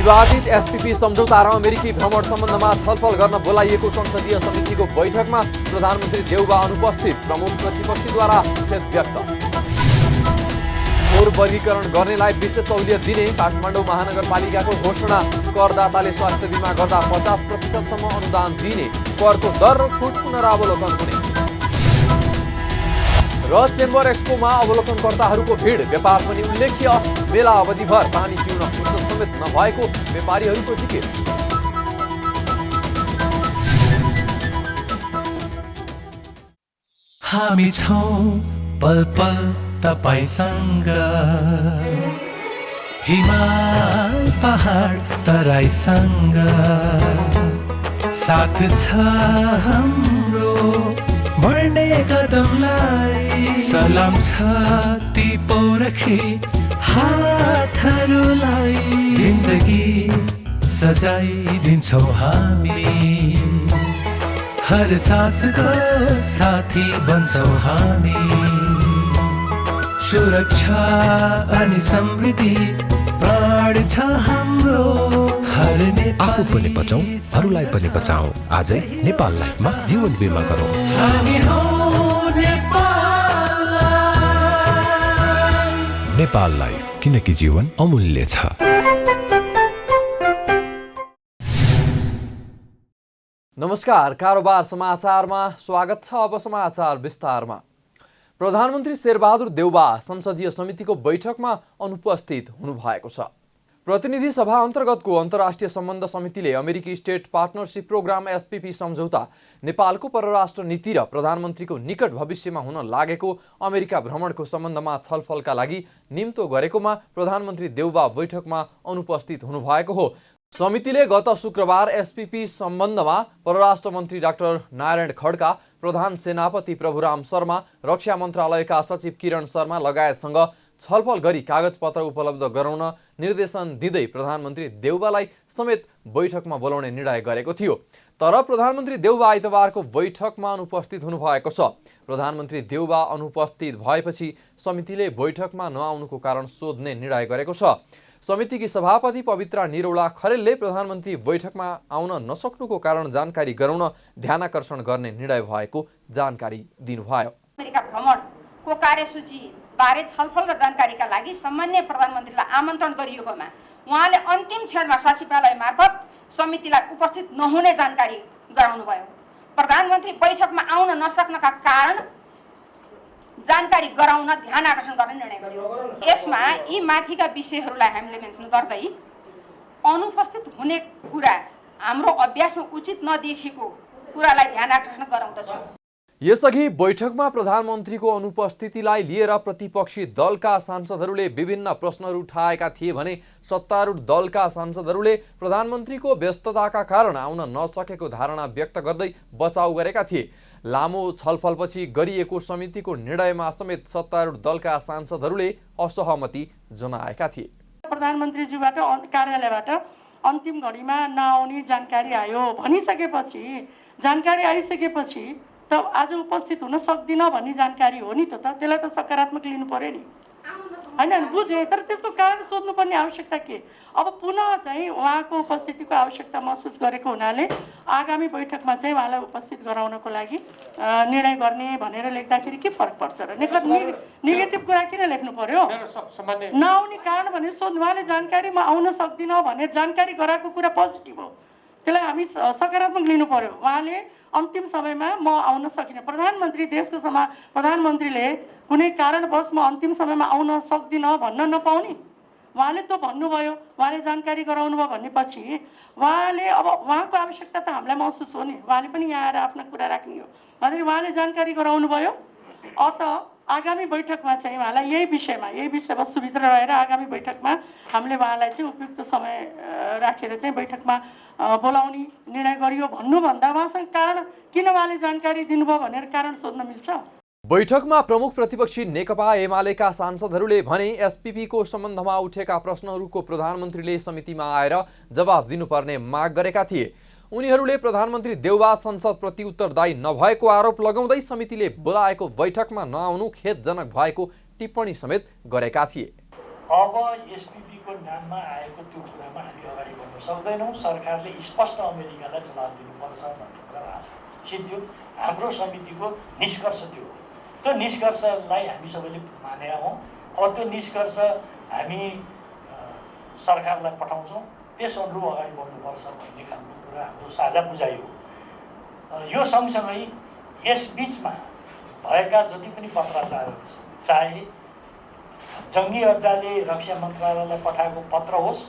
विवादित एसपीपी सम्झौता र अमेरिकी भ्रमण सम्बन्धमा छलफल गर्न बोलाइएको संसदीय समितिको बैठकमा प्रधानमन्त्री देउबा अनुपस्थित, प्रमुख प्रतिपक्षीद्वारा खेद व्यक्त। फोहोर वर्गीकरण गर्नेलाई विशेष सहुलियत दिने काठमाडौँ महानगरपालिकाको घोषणा। करदाताले स्वास्थ्य बिमा गर्दा 50% अनुदान दिने, करको दर र छुट पुनरावलोकन हुने। र चेम्बर एक्सपोमा अवलोकनकर्ताहरूको भिड, व्यापार पनि उल्लेख्य। मेला अवधिभर पानी पिउन फुर्सद समेत नभएको व्यापारीहरूको जिकिर। हामी छौं पल पल तपाईसँग, हिमाल पहाड तराईसँग, साथ छ हाम्रो बढ्ने कदमलाई। सलाम छ ती पोरखे हातहरूलाई, जिन्दगी सजाइदिन्छौँ हामी, हर सासको साथी बन्छौँ हामी। सुरक्षा अनि समृद्धि प्राण छ हाम्रो, हर आफू पनि बचौं, अरूलाई पनि बचाऊ। आजै नेपाल लाइफमा जीवन बिमा गरौँ। हामी हौ नेपाल लाइफ, किनकि जीवन अमूल्य छ। नमस्कार, कारोबार समाचारमा स्वागत छ। अब समाचार विस्तारमा। प्रधानमन्त्री शेरबहादुर देउबा संसदीय समितिको बैठकमा अनुपस्थित हुनुभएको छ। प्रतिनिधि सभा अन्तर्गतको अन्तर्राष्ट्रिय सम्बन्ध समितिले अमेरिकी स्टेट पार्टनरशिप प्रोग्राम एसपीपी सम्झौता, नेपालको परराष्ट्र नीति र प्रधानमन्त्रीको निकट भविष्यमा हुन लागेको अमेरिका भ्रमणको सम्बन्धमा छलफलका लागि निम्तो गरेकोमा प्रधानमन्त्री देउबा बैठकमा अनुपस्थित हुनुभएको हो। समितिले गत शुक्रबार एसपीपी सम्बन्धमा परराष्ट्र मन्त्री डाक्टर नारायण खड्का, प्रधान सेनापति प्रभुराम शर्मा, रक्षा मन्त्रालयका सचिव किरण शर्मा लगायतसँग छलफल गरी कागजपत्र उपलब्ध गराउन निर्देशन दिँदै प्रधानमन्त्री देउबालाई समेत बैठकमा बोलाउने निर्णय गरेको थियो। तर प्रधानमन्त्री देउबा आइतबारको बैठकमा अनुपस्थित हुनुभएको छ। प्रधानमन्त्री देउबा अनुपस्थित भएपछि समितिले बैठकमा नआउनुको कारण सोध्ने निर्णय गरेको छ। समितिकी सभापति पवित्रा निरौला खरेलले प्रधानमन्त्री बैठकमा आउन नसक्नुको कारण जानकारी गराउन ध्यानाकर्षण गर्ने निर्णय भएको जानकारी दिनुभयो। अमेरिका भ्रमणको कार्यसूची बारे छलफल र जानकारीका लागि सामान्य प्रधानमन्त्रीलाई आमन्त्रण गरिएकोमा उहाँले अन्तिम क्षणमा सचिवालय मार्फत समितिलाई उपस्थित नहुने जानकारी गराउनुभयो। प्रधानमन्त्री बैठकमा आउन नसक्नका कारण जानकारी गराउन ध्यान आकर्षण गर्ने निर्णय गरियो। यसमा यी माथिका विषयहरूलाई हामीले मेन्सन गर्दै अनुपस्थित हुने कुरा हाम्रो अभ्यासमा उचित नदेखिएको कुरालाई ध्यान आकर्षण गराउँदछु। यसअघि बैठकमा प्रधानमन्त्रीको अनुपस्थितिलाई लिएर प्रतिपक्षी दलका सांसदहरूले विभिन्न प्रश्नहरू उठाएका थिए भने सत्तारूढ दलका सांसदहरूले प्रधानमन्त्रीको व्यस्तताका कारण आउन नसकेको धारणा व्यक्त गर्दै बचाउ गरेका थिए। लामो छलफलपछि गरिएको समितिको निर्णयमा समेत सत्तारूढ दलका सांसदहरूले असहमति जनाएका थिए। प्रधानमन्त्रीज्यूबाट कार्यालयबाट अन्तिम घडीमा नआउने जानकारी आयो भनिसकेपछि, जानकारी आइसकेपछि त आज उपस्थित हुन सक्दिन भन्ने जानकारी हो नि, त त्यसलाई त सकारात्मक लिनु पर्यो नि, हैन? बुझेँ, तर त्यसको कारण सोध्नुपर्ने आवश्यकता के? अब पुनः चाहिँ उहाँको उपस्थितिको आवश्यकता महसुस गरेको हुनाले आगामी बैठकमा चाहिँ उहाँलाई उपस्थित गराउनको लागि निर्णय गर्ने भनेर लेख्दाखेरि के फरक पर्छ र? नेगेटिभ कुरा किन लेख्नु पर्यो? नआउने कारण भनेर सोध्नु, उहाँले जानकारीमा आउन सक्दिनँ भनेर जानकारी गराएको कुरा पोजिटिभ हो, त्यसलाई हामी सकारात्मक लिनु पर्यो। उहाँले अन्तिम समयमा म आउन सकिनँ, प्रधानमन्त्री देशको प्रधानमन्त्रीले कुनै कारणवश म अन्तिम समयमा आउन सक्दिनँ भन्न नपाउने, उहाँले त भन्नुभयो, उहाँले जानकारी गराउनु भयो भनेपछि उहाँले अब उहाँको आवश्यकता त हामीलाई महसुस हो नि, उहाँले पनि यहाँ आएर आफ्नो कुरा राख्ने हो भनेर उहाँले जानकारी गराउनु भयो। अत आगामी बैठकमा चाहिँ उहाँलाई यही विषयवस्तुभित्र रहेर आगामी बैठकमा हामीले उहाँलाई चाहिँ उपयुक्त समय राखेर चाहिँ बैठकमा बोलाउने निर्णय गरियो भन्नुभन्दा उहाँसँग कारण किन उहाँले जानकारी दिनुभयो भनेर कारण सोध्न मिल्छ। बैठकमा प्रमुख प्रतिपक्षी नेकपा एमालेका सांसदहरूले भने एसपीपीको सम्बन्धमा उठेका प्रश्नहरूको प्रधानमन्त्रीले समितिमा आएर जवाफ दिनुपर्ने माग गरेका थिए। उनीहरूले प्रधानमन्त्री देउबा संसदप्रति उत्तरदायी नभएको आरोप लगाउँदै समितिले बोलाएको बैठकमा नआउनु खेदजनक भएको टिप्पणी समेत गरेका थिए। अब एसपिपीको नाममा आएको त्यो कुरामा हामी अगाडि बढ्न सक्दैनौँ। सरकारले स्पष्ट अमेरिकालाई जवाब दिनुपर्छ भन्ने कुरा आएको छ। सिद्धो हाम्रो समितिको निष्कर्ष त्यो हो। त्यो निष्कर्षलाई हामी सबैले मानेका हौँ। अब त्यो निष्कर्ष हामी सरकारलाई पठाउँछौँ, त्यस अनुरूप अगाडि बढ्नुपर्छ भन्ने खालको कुरा हाम्रो साझा बुझाइ हो। यो सँगसँगै यस बिचमा भएका जति पनि पत्राचारहरू छन्, चाहे जङ्गी अड्डाले रक्षा मन्त्रालयलाई पठाएको पत्र होस्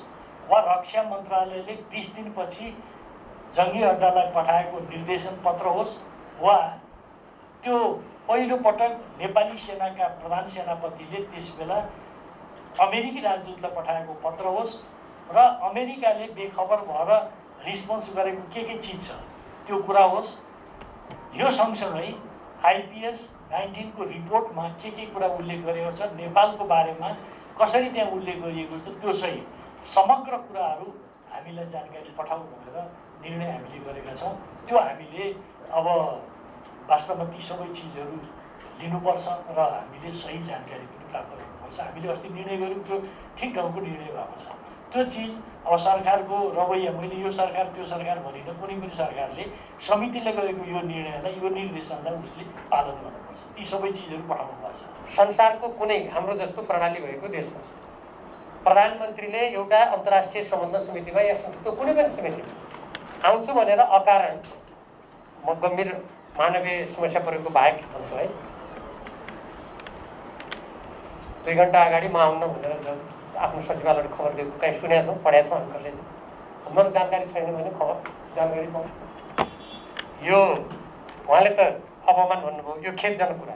वा रक्षा मन्त्रालयले 20 दिनपछि जङ्गी अड्डालाई पठाएको निर्देशन पत्र होस् वा त्यो पहिलोपटक नेपाली सेनाका प्रधान सेनापतिले त्यसबेला अमेरिकी राजदूतलाई पठाएको पत्र होस् र अमेरिकाले बेखबर भएर रिस्पोन्स गरेको के चिज छ त्यो कुरा होस्। यो सँगसँगै आइपिएस 19 को रिपोर्टमा के कुरा उल्लेख गरेको छ, नेपालको बारेमा कसरी त्यहाँ उल्लेख गरिएको छ, त्यो सहित समग्र कुराहरू हामीलाई जानकारी पठाऊ भनेर निर्णय हामीले गरेका छौँ। त्यो हामीले अब वास्तवमा ती सबै चिजहरू लिनुपर्छ र हामीले सही जानकारी पनि प्राप्त गर्नुपर्छ। हामीले अस्ति निर्णय गऱ्यौँ, त्यो ठिक ढङ्गको निर्णय भएको छ। त्यो चिज अब सरकारको रवैया, मैले यो सरकार त्यो सरकार भनिनँ, कुनै पनि सरकारले समितिले गरेको यो निर्णयलाई, यो निर्देशनलाई उसले पालन गर्नुपर्छ। ती सबै चिजहरू पठाउनुपर्छ। संसारको कुनै हाम्रो जस्तो प्रणाली भएको देशमा प्रधानमन्त्रीले एउटा अन्तर्राष्ट्रिय सम्बन्ध समितिमा या संसदको कुनै पनि समितिमा आउँछु भनेर अकारण म गम्भीर मानवीय समस्या परेको बाहेक भन्छु है, 2 घण्टा अगाडि म आउन भनेर आफ्नो सचिवालयले खबर दिएको कहीँ सुनेका छौँ, पढेका छौँ हामी कसैले। हाम्रो जानकारी छैन भने खबर जानकारी पाउँ। यो उहाँले त अपमान भन्नुभयो, यो खेदजनक कुरा।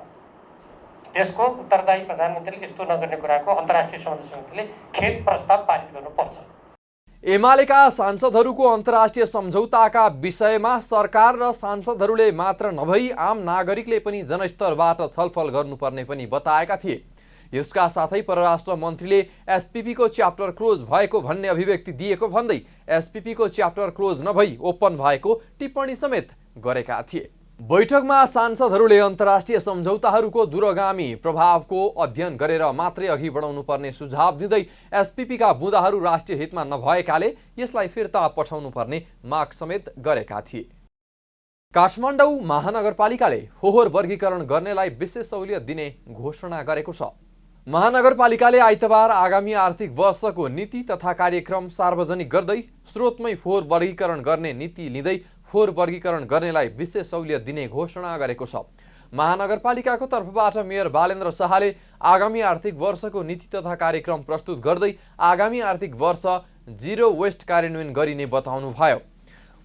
देशको उत्तरदायी प्रधानमन्त्रीले यस्तो नगर्ने कुराको अन्तर्राष्ट्रिय सम्बन्ध समितिले खेद प्रस्ताव पारित गर्नुपर्छ। एमालेका सांसदहरूको अन्तर्राष्ट्रिय सम्झौताका विषयमा सरकार र सांसदहरूले मात्र नभई आम नागरिकले पनि जनस्तरबाट छलफल गर्नुपर्ने पनि बताएका थिए। यसका साथै परराष्ट्र मन्त्रीले एसपीपीको च्याप्टर क्लोज भएको भन्ने अभिव्यक्ति दिएको भन्दै एसपीपीको च्याप्टर क्लोज नभई ओपन भएको टिप्पणी समेत गरेका थिए। बैठकमा सांसदहरूले अन्तर्राष्ट्रिय सम्झौताहरूको दूरगामी प्रभावको अध्ययन गरेर मात्रै अघि बढाउनु पर्ने सुझाव दिँदै एसपीपीका बुँदाहरू राष्ट्रिय हितमा नभएकाले यसलाई फिर्ता पठाउनु पर्ने माग समेत गरेका थिए। काठमाडौँ महानगरपालिकाले फोहोर वर्गीकरण गर्नेलाई विशेष सहुलियत दिने घोषणा गरेको छ। महानगरपालिकाले आइतबार आगामी आर्थिक वर्षको नीति तथा कार्यक्रम सार्वजनिक गर्दै स्रोतमै फोहोर वर्गीकरण गर्ने नीति लिँदै फोहोर वर्गीकरण गर्नेलाई विशेष सहुलियत दिने घोषणा गरेको छ। महानगरपालिकाको तर्फबाट मेयर बालेन्द्र शाहले आगामी आर्थिक वर्षको नीति तथा कार्यक्रम प्रस्तुत गर्दै आगामी आर्थिक वर्ष जिरो वेस्ट कार्यान्वयन गरिने बताउनुभयो।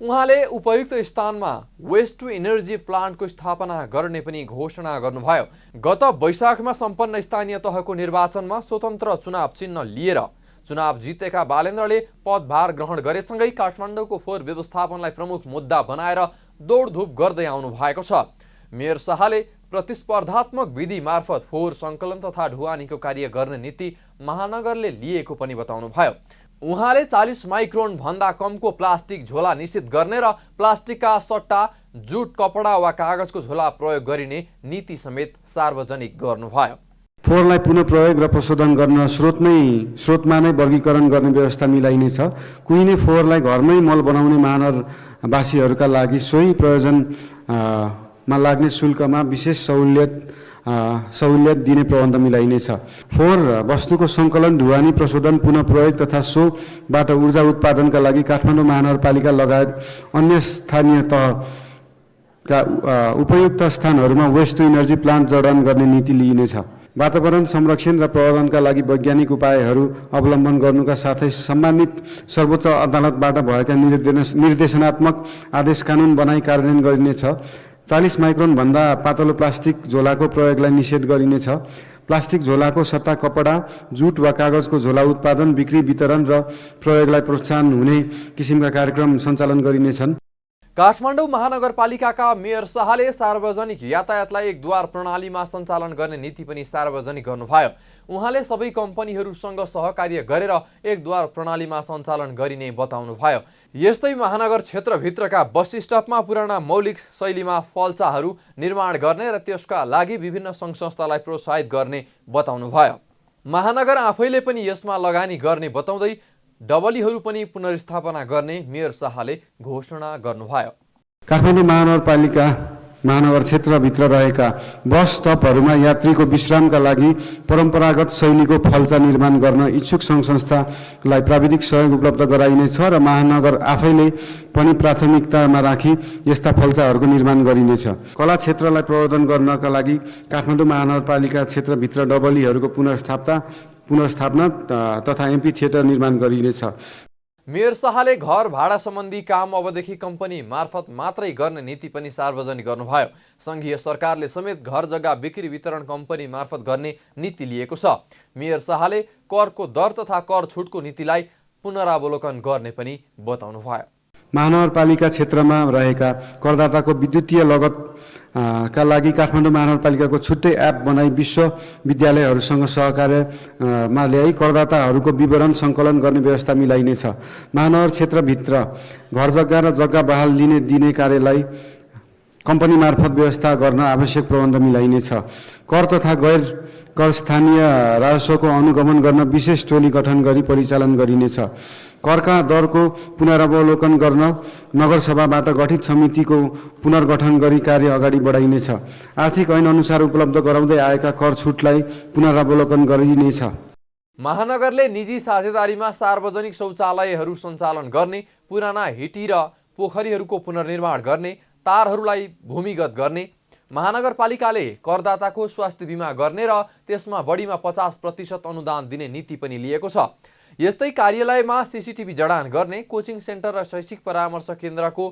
उहाँले उपयुक्त स्थानमा वेस्ट टु एनर्जी प्लान्टको स्थापना गर्ने पनि घोषणा गर्नुभयो। गत वैशाखमा सम्पन्न स्थानीय तहको निर्वाचनमा स्वतन्त्र चुनाव चिन्ह लिएर चुनाव जितेका बालेन्द्रले पदभार ग्रहण गरेसँगै काठमाडौँको फोहोर व्यवस्थापनलाई प्रमुख मुद्दा बनाएर दौडधुप गर्दै आउनु भएको छ। मेयर शाहले प्रतिस्पर्धात्मक विधि मार्फत फोहोर सङ्कलन तथा ढुवानीको कार्य गर्ने नीति महानगरले लिएको पनि बताउनुभयो। उहाँले 40 माइक्रोन भन्दा कमको प्लास्टिक झोला निषेध गर्ने र प्लास्टिकका सट्टा जुट, कपडा वा कागजको झोला प्रयोग गरिने नीति समेत सार्वजनिक गर्नुभयो। फोहोरलाई पुनः प्रयोग र प्रशोधन गर्न स्रोतमा नै वर्गीकरण गर्ने व्यवस्था मिलाइनेछ। कुहिने फोहोरलाई घरमै मल बनाउने महानगरवासीहरूका लागि सोही प्रयोजनमा लाग्ने शुल्कमा विशेष सहुलियत दिने प्रबन्ध मिलाइनेछ। फोहोर वस्तुको सङ्कलन, ढुवानी, प्रशोधन, पुनः प्रयोग तथा सोबाट ऊर्जा उत्पादनका लागि काठमाडौँ महानगरपालिका लगायत अन्य स्थानीय तहका उपयुक्त स्थानहरूमा वेस्ट टु एनर्जी प्लान्ट जडान गर्ने नीति लिइनेछ। वातावरण संरक्षण र प्रबन्धनका लागि वैज्ञानिक उपायहरू अवलम्बन गर्नुका साथै सम्मानित सर्वोच्च अदालतबाट भएका निर्देशनात्मक आदेश कानुन बनाई कार्यान्वयन गरिनेछ। 40 माइक्रोन भन्दा पातलो प्लास्टिक झोलाको प्रयोगलाई निषेध गरिनेछ। प्लास्टिक झोलाको सट्टा कपडा, जुट वा कागजको झोला उत्पादन, बिक्री, वितरण र प्रयोगलाई प्रोत्साहन हुने किसिमका कार्यक्रम सञ्चालन गरिनेछन्। काठमाडौँ महानगरपालिकाका मेयर शाहले सार्वजनिक यातायातलाई एक द्वार प्रणालीमा सञ्चालन गर्ने नीति पनि सार्वजनिक गर्नुभयो। उहाँले सबै कम्पनीहरूसँग सहकार्य गरेर एक द्वार प्रणालीमा सञ्चालन गरिने बताउनुभयो। यस्तै महानगर क्षेत्रभित्रका बस स्टपमा पुराना मौलिक शैलीमा फल्चाहरू निर्माण गर्ने र त्यसका लागि विभिन्न सङ्घ संस्थालाई प्रोत्साहित गर्ने बताउनुभयो। महानगर आफैले पनि यसमा लगानी गर्ने बताउँदै डबलीहरू पनि पुनर्स्थापना गर्ने मेयर शाहले घोषणा गर्नुभयो। काठमाडौँ महानगर क्षेत्रभित्र रहेका बस स्टपहरूमा यात्रीको विश्रामका लागि परम्परागत शैलीको फल्चा निर्माण गर्न इच्छुक सङ्घ संस्थालाई प्राविधिक सहयोग उपलब्ध गराइनेछ र महानगर आफैले पनि प्राथमिकतामा राखी यस्ता फल्चाहरूको निर्माण गरिनेछ। कला क्षेत्रलाई प्रवर्धन गर्नका लागि काठमाडौँ महानगरपालिका क्षेत्रभित्र डबलीहरूको पुनर्स्थापना तथा एम्पी थिएटर निर्माण गरिनेछ। मेयर शाहले घर भाडा सम्बन्धी काम अबदेखि कम्पनी मार्फत मात्रै गर्ने नीति पनि सार्वजनिक गर्नुभयो। सङ्घीय सरकारले समेत घर जग्गा बिक्री वितरण कम्पनी मार्फत गर्ने नीति लिएको छ। मेयर शाहले करको दर तथा कर छुटको नीतिलाई पुनरावलोकन गर्ने पनि बताउनुभयो। महानगरपालिका क्षेत्रमा रहेका करदाताको विद्युतीय लगत का लागि काठमाडौँ महानगरपालिकाको छुट्टै एप बनाई विश्वविद्यालयहरूसँग सहकार्यमा ल्याई करदाताहरूको विवरण सङ्कलन गर्ने व्यवस्था मिलाइनेछ। महानगर क्षेत्रभित्र घर जग्गा र जग्गा बहाल दिने कार्यलाई कम्पनी मार्फत व्यवस्था गर्न आवश्यक प्रबन्ध मिलाइनेछ। कर तथा गैर कर स्थानीय राजस्वको अनुगमन गर्न विशेष टोली गठन गरी परिचालन गरिनेछ। करका दरको पुनरावलोकन गर्न नगरसभाबाट गठित समितिको पुनर्गठन गरी कार्य अगाडि बढाइनेछ। आर्थिक ऐन अनुसार उपलब्ध गराउँदै आएका कर छुटलाई पुनरावलोकन गरिनेछ। महानगरले निजी साझेदारीमा सार्वजनिक शौचालयहरू सञ्चालन गर्ने, पुराना हिटी र पोखरीहरूको पुनर्निर्माण गर्ने, तारहरूलाई भूमिगत गर्ने, महानगरपालिकाले करदाताको स्वास्थ्य बिमा गर्ने र त्यसमा बढीमा 50% अनुदान दिने नीति पनि लिएको छ। यस्तै कार्यालयमा सीसीटीभी जडान गर्ने, कोचिङ सेन्टर र शैक्षिक परामर्श केन्द्रको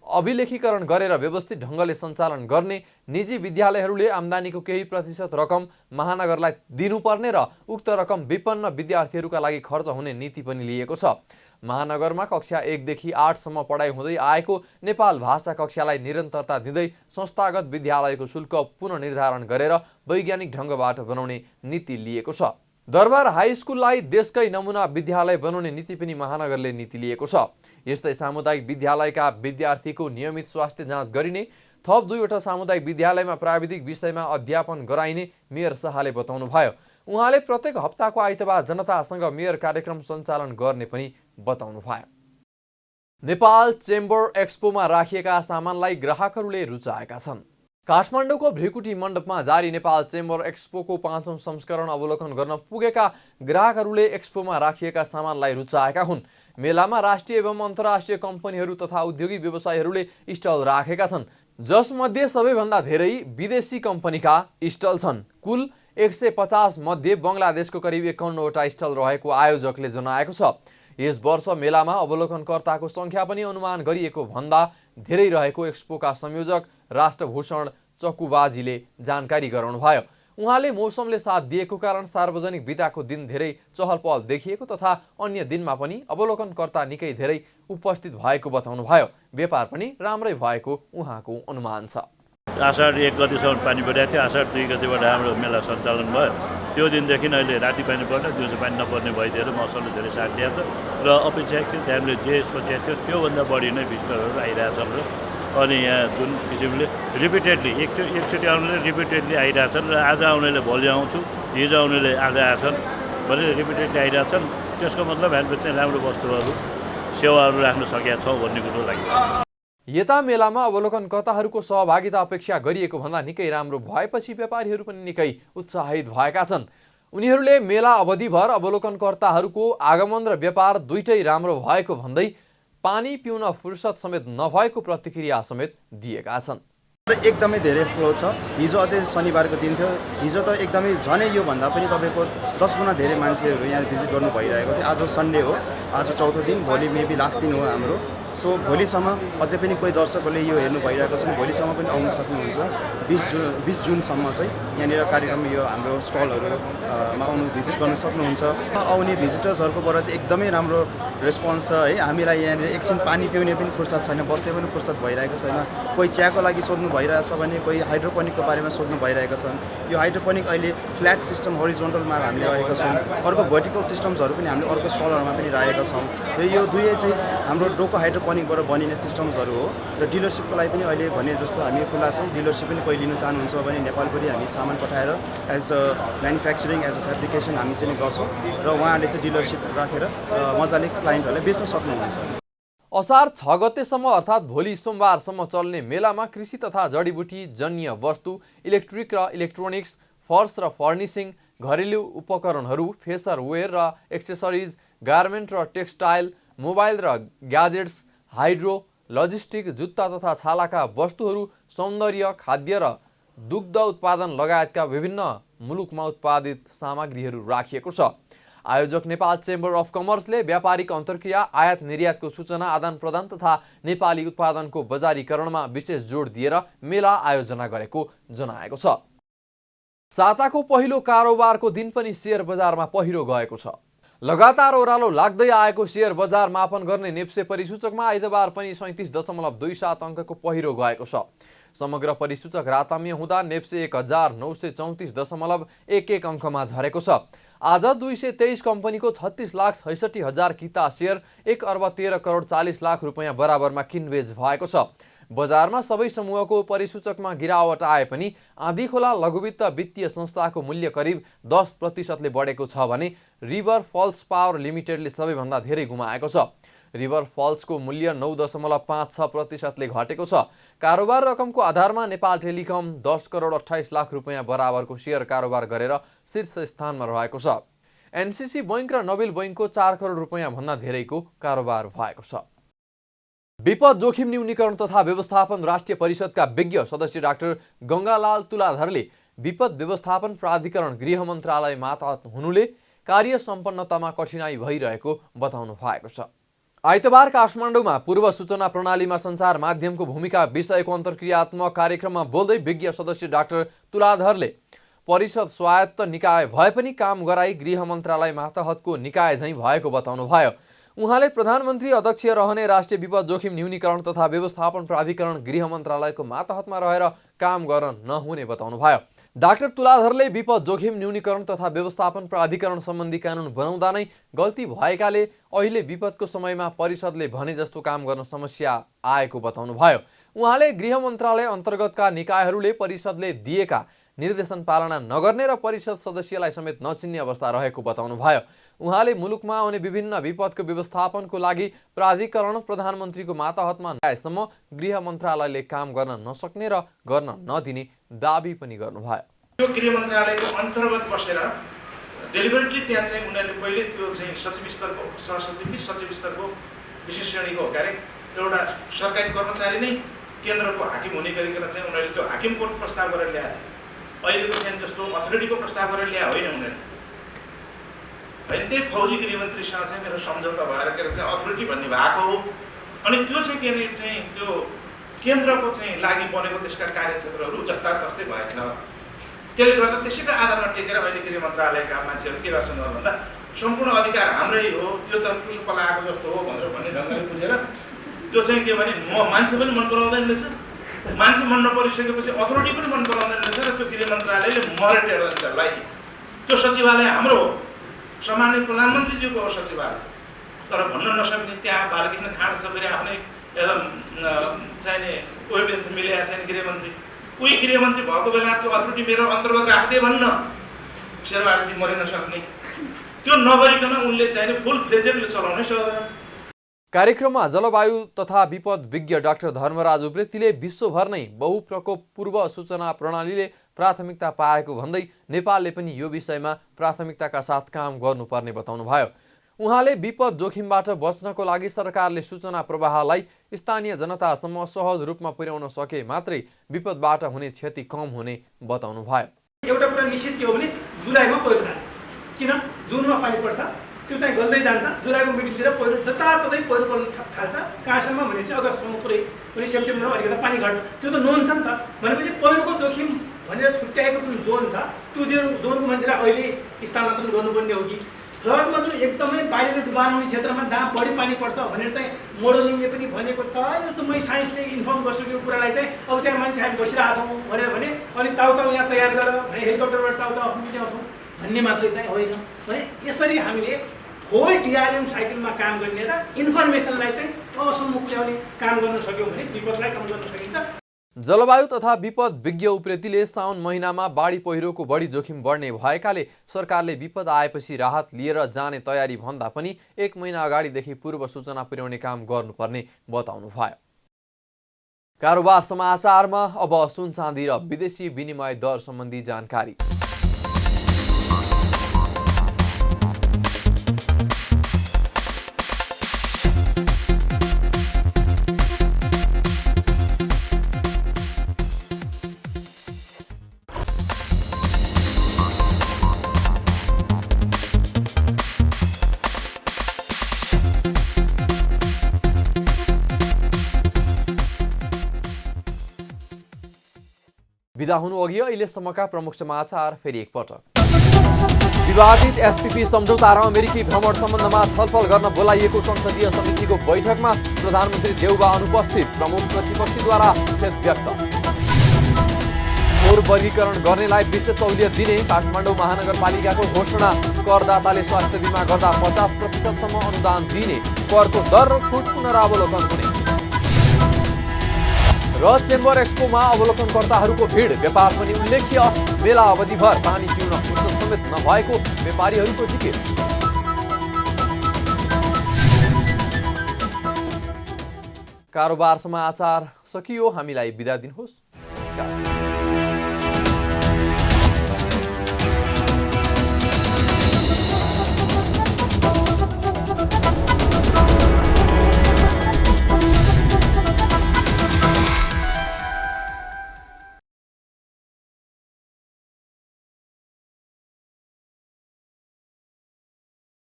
अभिलेखीकरण गरेर व्यवस्थित ढङ्गले सञ्चालन गर्ने, निजी विद्यालयहरूले आम्दानीको केही प्रतिशत रकम महानगरलाई दिनुपर्ने र उक्त रकम विपन्न विद्यार्थीहरूका लागि खर्च हुने नीति पनि लिएको छ। महानगरमा कक्षा 1 देखि 8 सम्म पढाइ हुँदै आएको नेपाल भाषा कक्षालाई निरन्तरता दिँदै संस्थागत विद्यालयको शुल्क पुनर्निर्धारण गरेर वैज्ञानिक ढङ्गबाट बनाउने नीति लिएको छ। दरबार हाई स्कुललाई देशकै नमुना विद्यालय बनाउने नीति पनि महानगरले नीति लिएको छ। यस्तै सामुदायिक विद्यालयका विद्यार्थीको नियमित स्वास्थ्य जाँच गरिने, थप 2वटा सामुदायिक विद्यालयमा प्राविधिक विषयमा अध्यापन गराइने मेयर शाहले बताउनुभयो। उहाँले प्रत्येक हप्ताको आइतबार जनतासँग मेयर कार्यक्रम सञ्चालन गर्ने पनि बताउनुभयो। नेपाल चेम्बर एक्सपोमा राखिएका सामानलाई ग्राहकहरूले रुचाएका छन्। काठमाडौँको भृकुटी मण्डपमा जारी नेपाल चेम्बर एक्सपोको 5औं संस्करण अवलोकन गर्न पुगेका ग्राहकहरूले एक्सपोमा राखिएका सामानलाई रुचाएका हुन्। मेलामा राष्ट्रिय एवं अन्तर्राष्ट्रिय कम्पनीहरू तथा औद्योगिक व्यवसायीहरूले स्टल राखेका छन्, जसमध्ये सबैभन्दा धेरै विदेशी कम्पनीका स्टल छन्। कुल 150 मध्ये बङ्गलादेशको करिब 51वटा स्टल रहेको आयोजकले जनाएको छ। यस वर्ष मेलामा अवलोकनकर्ताको सङ्ख्या पनि अनुमान गरिएको भन्दा धेरै रहेको एक्सपोका संयोजक राष्ट्रभूषण चकुबाजीले जानकारी गराउनुभयो। उहाँले मौसमले साथ दिएको कारण सार्वजनिक बिदाको दिन धेरै चहल पहल देखिएको तथा अन्य दिनमा पनि अवलोकनकर्ता निकै धेरै उपस्थित भएको बताउनुभयो। व्यापार पनि राम्रै भएको उहाँको अनुमान छ। आषाढ 1 गतिसम्म पानी परिरहेको थियो। आषाढ 2 गतिबाट हाम्रो मेला सञ्चालन भयो। त्यो दिनदेखि अहिले राति पानी पर्ने, दिउँसो पानी नपर्ने भइदिएर मौसमले धेरै साथ दिएको छ र अपेक्षाकृत हामीले जे सोचेको थियो त्योभन्दा बढी नै भिजिटरहरू आइरहेछन् र अनि यहाँ जुन किसिमले रिपिटेडली एकचोटि आउनेले रिपिटेडली आइरहेछन् र आज आउनेले भोलि आउँछु, हिजो आउनेले आज आएछन् भनेर रिपिटेडली आइरहेछन्। त्यसको मतलब हामीले चाहिँ राम्रो वस्तुहरू सेवाहरू राख्न सकेका छौँ भन्ने कुरो लागिरहेको छ। यता मेलामा अवलोकनकर्ताहरूको सहभागिता अपेक्षा गरिएको भन्दा निकै राम्रो भएपछि व्यापारीहरू पनि निकै उत्साहित भएका छन्। उनीहरूले मेला अवधिभर अवलोकनकर्ताहरूको आगमन र व्यापार दुईटै राम्रो भएको भन्दै पानी पिउन फुर्सद समेत नभएको प्रतिक्रिया समेत दिएका छन्। एकदमै धेरै फ्लो छ। हिजो अझै शनिबारको दिन थियो, हिजो त एकदमै झनै योभन्दा पनि तपाईँको 10 गुणा धेरै मान्छेहरू यहाँ भिजिट गर्नु भइरहेको थियो। आज सन्डे हो, आज चौथो दिन, भोलि मेबी लास्ट दिन हो हाम्रो। सो भोलिसम्म अझै पनि कोही दर्शकहरूले यो हेर्नु भइरहेको छ भने भोलिसम्म पनि आउन सक्नुहुन्छ। 20 जुनसम्म चाहिँ यहाँनिर कार्यक्रम यो हाम्रो स्टलहरूमा आउनु भिजिट गर्न सक्नुहुन्छ। आउने भिजिटर्सहरूकोबाट चाहिँ एकदमै राम्रो रेस्पोन्स छ है। हामीलाई यहाँनिर एकछिन पानी पिउने पनि फुर्सद छैन, बस्ने पनि फुर्सद भइरहेको छैन। कोही चियाको लागि सोध्नु भइरहेछ भने कोही हाइड्रोपोनिकको बारेमा सोध्नु भइरहेका छन्। यो हाइड्रोपोनिक अहिले फ्ल्याट सिस्टम हरिजोन्टलमा हामीले राखेका छौँ। अर्को भर्टिकल सिस्टम्सहरू पनि हामीले अर्को स्टलहरूमा पनि राखेका छौँ। र यो दुवै चाहिँ हाम्रो डोको हाइड्रोपोनिकबाट बनिने सिस्टम्सहरू हो र डिलरसिपको लागि पनि अहिले भने जस्तो हामी खुला छौँ। डिलरसिप पनि कोही लिन चाहनुहुन्छ भने नेपालभरि हामी सामान पठाएर as a manufacturing as a fabrication हामी चाहिँ गर्छौँ र उहाँहरूले चाहिँ डिलरसिप राखेर मजाले क्लाइन्टहरूलाई बेच्न सक्नुहुन्छ। असार 6 गतेसम्म अर्थात् भोलि सोमबारसम्म चल्ने मेलामा कृषि तथा जडीबुटी जन्य वस्तु, इलेक्ट्रिक र इलेक्ट्रोनिक्स, फर्स र फर्निसिङ, घरेलु उपकरणहरू, फेसरवेयर र एक्सेसरिज, गार्मेन्ट र टेक्सटाइल, मोबाइल र ग्याजेट्स, हाइड्रो, लजिस्टिक, जुत्ता तथा छालाका वस्तुहरू, सौन्दर्य, खाद्य र दुग्ध उत्पादन लगायतका विभिन्न मुलुकमा उत्पादित सामग्रीहरू राखिएको छ। आयोजक नेपाल चेम्बर अफ कमर्सले व्यापारिक अन्तर्क्रिया, आयात निर्यातको सूचना आदान प्रदान तथा नेपाली उत्पादनको बजारीकरणमा विशेष जोड दिएर मेला आयोजना गरेको जनाएको छ। साताको पहिलो कारोबारको दिन पनि शेयर बजारमा पहिरो गएको छ। लगातार ओह्रालो लाग्दै आएको शेयर बजार मापन गर्ने नेप्से परिसूचकमा आइतबार पनि 37.27 अङ्कको पहिरो गएको छ। समग्र परिसूचक राताम्य हुँदा नेप्से 1934.11 अङ्कमा झरेको छ। आज 223 कम्पनीको 36,66,000 किता शेयर 1,13,40,00,000 रुपैयाँ बराबरमा किनबेच भएको छ। बजारमा सबै समूहको परिसूचकमा गिरावट आए पनि आँधीखोला लघुवित्त वित्तीय संस्थाको मूल्य करिब 10% बढेको छ भने रिभर फल्स पावर लिमिटेडले सबैभन्दा धेरै गुमाएको छ। रिभर फल्सको मूल्य 9.56% घटेको छ। कारोबार रकमको आधारमा नेपाल टेलिकम 10,28,00,000 रुपैयाँ बराबरको शेयर कारोबार गरेर शीर्ष स्थानमा रहेको छ। एनसीसी बैंक र नोबेल बैंकको 4 करोड रुपैयाँ भन्दा धेरैको कारोबार भएको छ। विपद जोखिम न्यूनीकरण तथा व्यवस्थापन राष्ट्रिय परिषदका विज्ञ सदस्य डाक्टर गंगालाल तुलाधरले विपद व्यवस्थापन प्राधिकरण गृह मन्त्रालय मातहत हुनुले कार्य सम्पन्नतामा कठिनाई भइरहेको बताउनु भएको छ। आइतबार काठमाडौँमा पूर्व सूचना प्रणालीमा सञ्चार माध्यमको भूमिका विषयको अन्तर्क्रियात्मक कार्यक्रममा बोल्दै विज्ञ सदस्य डाक्टर तुलाधरले परिषद स्वायत्त निकाय भए पनि काम गराई गृह मन्त्रालय मातहतको निकाय झैँ भएको बताउनु भयो। उहाँले प्रधानमन्त्री अध्यक्ष रहने राष्ट्रिय विपद जोखिम न्यूनीकरण तथा व्यवस्थापन प्राधिकरण गृह मन्त्रालयको मातहतमा रहेर काम गर्न नहुने बताउनु भयो। डाक्टर तुलाधरले विपद जोखिम न्यूनीकरण तथा व्यवस्थापन प्राधिकरण सम्बन्धी कानुन बनाउँदा नै गल्ती भएकाले अहिले विपदको समयमा परिषदले भने जस्तो काम गर्न समस्या आएको बताउनु भयो। उहाँले गृह मन्त्रालय अन्तर्गतका निकायहरूले परिषदले दिएका निर्देशन पालना नगर्ने र परिषद सदस्यलाई समेत नचिन्ने अवस्था रहेको बताउनु भयो। उहाँले मुलुकमा आउने विभिन्न विपदको व्यवस्थापनको लागि प्राधिकरण प्रधानमन्त्रीको मातहतमा नआएसम्म गृह मन्त्रालयले काम गर्न नसक्ने र गर्न नदिने दाबी पनि गर्नुभयो। यो गृह मन्त्रालयको अन्तर्गत बसेर डेलिभरेटली त्यहाँ चाहिँ उनीहरूले पहिले त्यो चाहिँ सचिव स्तरको सहसचिव कि सचिव स्तरको विशेष श्रेणीको कार्य एउटा सरकारी कर्मचारी नै केन्द्रको हाकिम हुने गरिकन चाहिँ उनीहरूले त्यो हाकिमको प्रस्ताव गरेर ल्याए। अहिलेको चाहिँ जस्तो अथोरिटीको प्रस्ताव गरेर ल्याए होइन उनीहरूले। होइन त्यही फौजी गृहमन्त्रीसँग चाहिँ मेरो सम्झौता भएर के चाहिँ अथोरिटी भन्ने भएको हो। अनि त्यो चाहिँ के अरे चाहिँ त्यो केन्द्रको चाहिँ लागि बनेको त्यसका कार्यक्षेत्रहरू जस्ता तस्तै भएछ। त्यसले गर्दा त्यसैको आधारमा टेकेर अहिले गृह मन्त्रालयका मान्छेहरू के गर्छन् भन्दा सम्पूर्ण अधिकार हाम्रै हो, त्यो त टुसु पलाएको जस्तो हो भनेर भन्ने ढङ्गले बुझेर त्यो चाहिँ के भने मान्छे पनि मन पराउँदैन रहेछ। मान्छे मन नपरिसकेपछि अथोरिटी पनि मन पराउँदैन रहेछ र त्यो गृह मन्त्रालयले मरेर त्यसलाई त्यो सचिवालय हाम्रो हो, सामान्य प्रधानमन्त्रीज्यूको हो सचिवालय। तर भन्न नसक्ने त्यहाँ बालकृष्ण खाँड छ फेरि आफ्नै एकदम चाहिने कोही मिलेका छैन गृहमन्त्री। कोही गृहमन्त्री भएको बेला त्यो अथोरिटी मेरो अन्तर्गत राख्दै भन्न शेरबहादुर मरिन सक्ने त्यो नगरिकन उनले चाहिने फुल फ्लेजेडले चलाउनै सक्दैन। कार्यक्रममा जलवायु तथा विपद विज्ञ डाक्टर धर्मराज उप्रेतीले विश्वभर नै बहुप्रकोप पूर्व सूचना प्रणालीले प्राथमिकता पाएको भन्दै नेपालले पनि यो विषयमा प्राथमिकताका साथ काम गर्नुपर्ने बताउनु भयो। उहाँले विपद जोखिमबाट बच्नको लागि सरकारले सूचना प्रवाहलाई स्थानीय जनतासम्म सहज रूपमा पुर्याउन सके मात्रै विपदबाट हुने क्षति कम हुने बताउनु भयो। एउटा कुरा निश्चित के हो भने जुलाईमा पहिरो जान्छ, किन जुनमा पानी पर्छ त्यो चाहिँ गल्दै जान्छ। जुलाईको मिडिलतिर पहिरो जताततै पहिरो पर्न थाल्छ। कहाँसम्म भनेपछि अगस्तसम्म पुरै पनि सेप्टेम्बरमा अलिकति पानी घट्छ। त्यो त नोन छ नि त। भनेपछि पहिरोको जोखिम भनेर छुट्याएको जुन जोन छ त्यो जोनको मान्छेलाई अहिले स्थानान्तरण गर्नुपर्ने हो कि फ्लडमा जुन एकदमै बाढीले डुबान हुने क्षेत्रमा जहाँ बढी पानी पर्छ भनेर चाहिँ मोडलिङले पनि भनेको छ। यो त मैले साइन्सले इन्फर्म गर्छु यो कुरालाई चाहिँ अब त्यहाँ मान्छे हामी बसिरहेको छौँ भनेर भने अनि चाउचाउ यहाँ तयार गरेर भने हेलिकप्टरबाट चाउचाउ आफ्नो ल्याउँछौँ भन्ने मात्रै चाहिँ होइन। भने यसरी हामीले होल डिआरएम साइकलमा काम गर्ने र इन्फर्मेसनलाई चाहिँ सम्मुख ल्याउने काम गर्न सक्यौँ भने विपदलाई कम गर्न सकिन्छ। जलवायु तथा विपद विज्ञ उप्रेतीले साउन महिनामा बाढी पहिरोको बढी जोखिम बढ्ने भएकाले सरकारले विपद आएपछि राहत लिएर जाने तयारी भन्दा पनि 1 महिना अगाडिदेखि पूर्व सूचना पुर्याउने काम गर्नुपर्ने बताउनुभयो। कारोबार समाचारमा अब सुन चाँदी र विदेशी विनिमय दर सम्बन्धी जानकारी। विदा हुनु अघि अहिलेसम्मका प्रमुख समाचार फेरि एकपटक। विवादित एसपीपी सम्झौता र अमेरिकी भ्रमण सम्बन्धमा छलफल गर्न बोलाइएको संसदीय समितिको बैठकमा प्रधानमन्त्री देउबा अनुपस्थित, प्रमुख प्रतिपक्षीद्वारा खेद व्यक्त। फोहोर वर्गीकरण गर्नेलाई विशेष सहुलियत दिने काठमाडौँ महानगरपालिकाको घोषणा। करदाताले स्वास्थ्य बिमा गर्दा 50% अनुदान दिने, करको दर र छुट पुनरावलोकन हुने र चेम्बर एक्सपोमा अवलोकनकर्ताहरूको भिड। व्यापार पनि उल्लेख्य, मेला अवधिभर पानी पिउन फुर्सद समेत नभएको व्यापारीहरूको जिकिर। कारोबार समाचार सकियो, हामीलाई बिदा दिनुहोस्। नमस्कार।